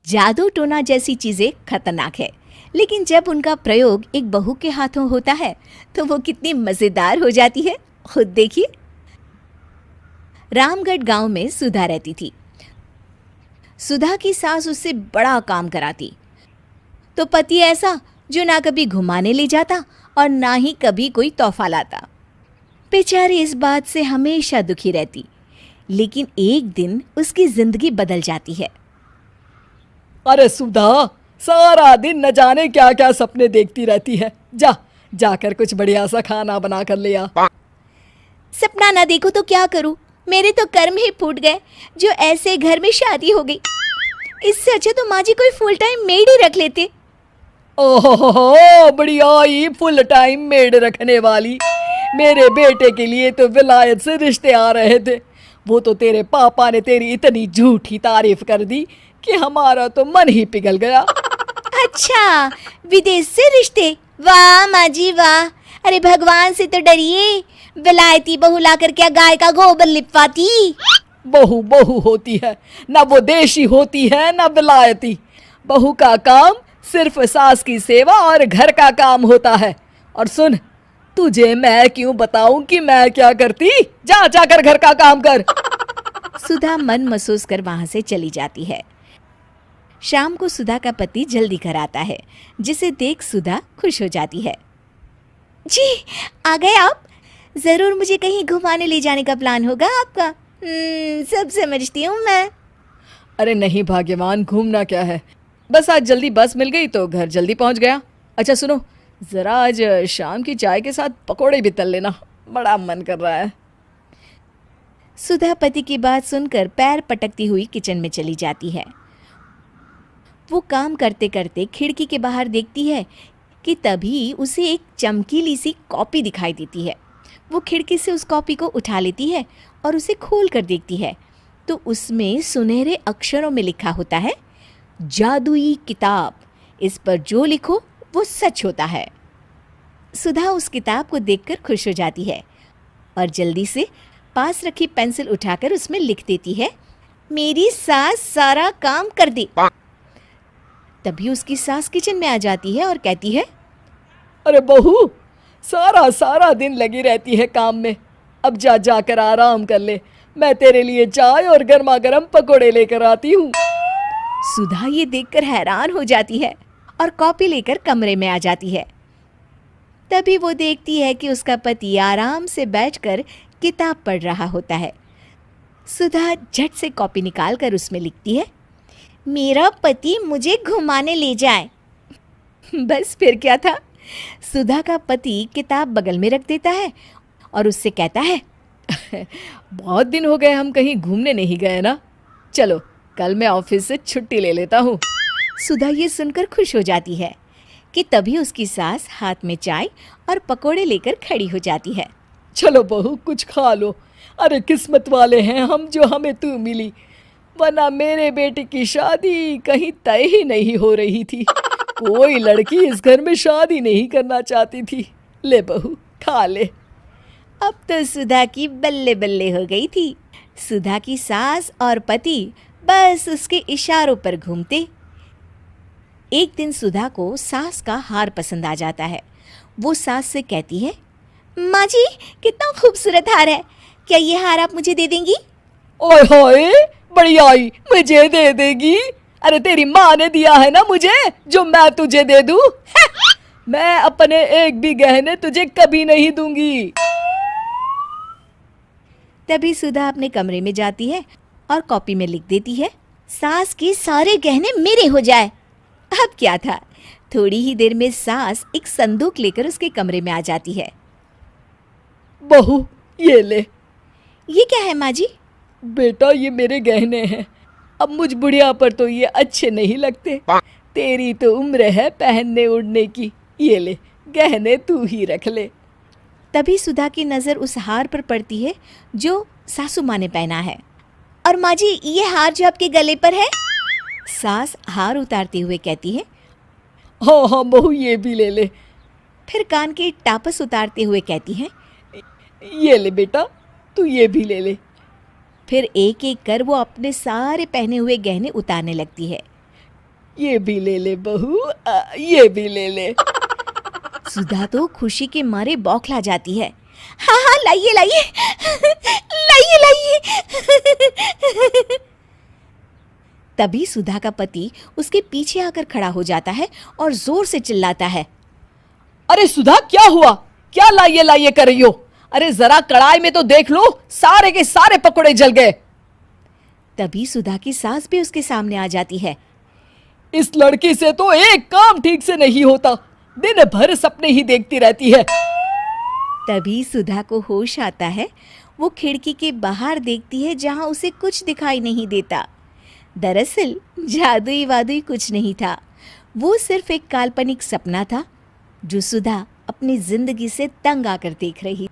जादू टोना जैसी चीजें खतरनाक है, लेकिन जब उनका प्रयोग एक बहू के हाथों होता है तो वो कितनी मजेदार हो जाती है, खुद देखिए। रामगढ़ गांव में सुधा रहती थी। सुधा की सास उससे बड़ा काम कराती, तो पति ऐसा जो ना कभी घुमाने ले जाता और ना ही कभी कोई तोहफा लाता। बेचारी इस बात से हमेशा दुखी रहती, लेकिन एक दिन उसकी जिंदगी बदल जाती है। अरे सुधा, सारा दिन न जाने क्या क्या सपने देखती रहती है। जाकर कुछ बढ़िया सा खाना बना कर ले आ। सपना ना देखो तो क्या करूं, मेरे तो कर्म ही फूट गए जो ऐसे घर में शादी हो गई। इससे अच्छा तो माँ जी कोई फुल टाइम मेड ही रख लेते। ओहो, बढ़िया ही फुल टाइम मेड रखने वाली। मेरे बेटे के लिए तो विलायत से रिश्ते आ रहे थे। वो तो तेरे पापा ने तेरी इतनी झूठी तारीफ कर दी कि हमारा तो मन ही पिघल गया। अच्छा, विदेश से रिश्ते? वाह माँ जी वाह। अरे भगवान से तो डरिए, विलायती बहू लाकर क्या गाय का गोबर लिपवाती। बहू बहू होती है, ना वो देशी होती है ना विलायती। बहू का काम सिर्फ सास की सेवा और घर का काम होता है। और सुन, तुझे मैं क्यों बताऊं कि मैं क्या करती? जाकर घर का काम कर। सुधा मन महसूस कर वहां से चली जाती है। शाम को सुधा का पति जल्दी घर आता है, जिसे देख सुधा खुश हो जाती है। जी, आ गए आप? जरूर मुझे कहीं घुमाने ले जाने का प्लान होगा आपका। सब समझती हूँ मैं। अरे नहीं भाग्यवान, घूमना क्या है, बस आज जल्दी बस मिल गई तो घर जल्दी पहुंच गया। अच्छा सुनो, जरा आज शाम की चाय के साथ पकोड़े भी तल लेना, बड़ा मन कर रहा है। सुधा पति की बात सुनकर पैर पटकती हुई किचन में चली जाती है। वो काम करते करते खिड़की के बाहर देखती है कि तभी उसे एक चमकीली सी कॉपी दिखाई देती है। वो खिड़की से उस कॉपी को उठा लेती है और उसे खोल कर देखती है तो उसमें सुनहरे अक्षरों में लिखा होता है, जादुई किताब, इस पर जो लिखो वो सच होता है। सुधा उस किताब को देखकर खुश हो जाती है और जल्दी से पास रखी पेंसिल उठाकर उसमें लिख देती है, मेरी सास सारा काम कर दे। तभी उसकी सास किचन में आ जाती है और कहती है, अरे बहू, सारा दिन लगी रहती है काम में, अब जाकर आराम कर ले। मैं तेरे लिए चाय और गर्मा गर्म पकोड़े लेकर आती हूँ। सुधा ये देखकर हैरान हो जाती है और कॉपी लेकर कमरे में आ जाती है। तभी वो देखती है कि उसका पति आराम से बैठकर किताब पढ़ रहा होता है। सुधा झट से कॉपी निकालकर उसमें लिखती है, मेरा पति मुझे घुमाने ले जाए। बस फिर क्या था, सुधा का पति किताब बगल में रख देता है और उससे कहता है, बहुत दिन हो गए हम कहीं घूमने नहीं गए ना, चलो कल मैं ऑफिस से छुट्टी ले लेता हूँ। सुधा ये सुनकर खुश हो जाती है कि तभी उसकी सास हाथ में चाय और पकोड़े लेकर खड़ी हो जाती है। चलो बहू, कुछ खा लो। अरे किस्मत वाले हैं हम जो हमें तू मिली, वरना मेरे बेटे की शादी कहीं तय ही नहीं हो रही थी। कोई लड़की इस घर में शादी नहीं करना चाहती थी। ले बहू, खा ले। अब तो सुधा की बल्ले बल्ले हो गई थी। सुधा की सास और पति बस उसके इशारों पर घूमते। एक दिन सुधा को सास का हार पसंद आ जाता है। वो सास से कहती है, माँ जी कितना खूबसूरत हार है, क्या ये हार आप मुझे दे देंगी? ओए होए, बढ़िया ही मुझे दे देगी? अरे तेरी माँ ने दिया है ना मुझे, जो मैं तुझे दे दूँ? मैं अपने एक भी गहने तुझे कभी नहीं दूंगी। तभी सुधा अपने कमरे में जाती है और कॉपी में लिख देती है, सास के सारे गहने मेरे हो जाए। अब क्या था, थोड़ी ही देर में सास एक संदूक लेकर उसके कमरे में आ जाती है। बहू ये ले। ये क्या है माँ जी? बेटा ये मेरे गहने हैं, अब मुझ बुढ़िया पर तो ये अच्छे नहीं लगते। तेरी तो उम्र है पहनने उड़ने की, ये ले गहने तू ही रख ले। तभी सुधा की नज़र उस हार पर पड़ती है जो सासू माँ ने पहना है। और माँ जी ये हार जो आपके गले पर है? सास हार उतारते हुए कहती है, हाँ बहू ये भी ले ले। फिर कान के टापस उतारते हुए कहती है, ये ले बेटा, तू ये भी ले ले। फिर एक एक कर वो अपने सारे पहने हुए गहने उतारने लगती है। ये भी ले ले बहू, ये भी ले ले। सुधा तो खुशी के मारे बौखला जाती है। हाँ हाँ, लाइए लाइए लाइए लाइए। तभी सुधा का पति उसके पीछे आकर खड़ा हो जाता है और जोर से चिल्लाता है, अरे सुधा, क्या हुआ? क्या लाइए लाइए कर रही हो? अरे जरा कढ़ाई में तो देख लो, सारे के सारे पकोड़े जल गए। तभी सुधा की सास भी उसके सामने आ जाती है। इस लड़की से तो एक काम ठीक से नहीं होता, दिन भर सपने ही देखती रहती है। तभी सुधा को होश आता है। वो खिड़की के बाहर देखती है जहां उसे कुछ दिखाई नहीं देता। दरअसल जादुई वादुई कुछ नहीं था, वो सिर्फ एक काल्पनिक सपना था जो सुधा अपनी जिंदगी से तंग आकर देख रही।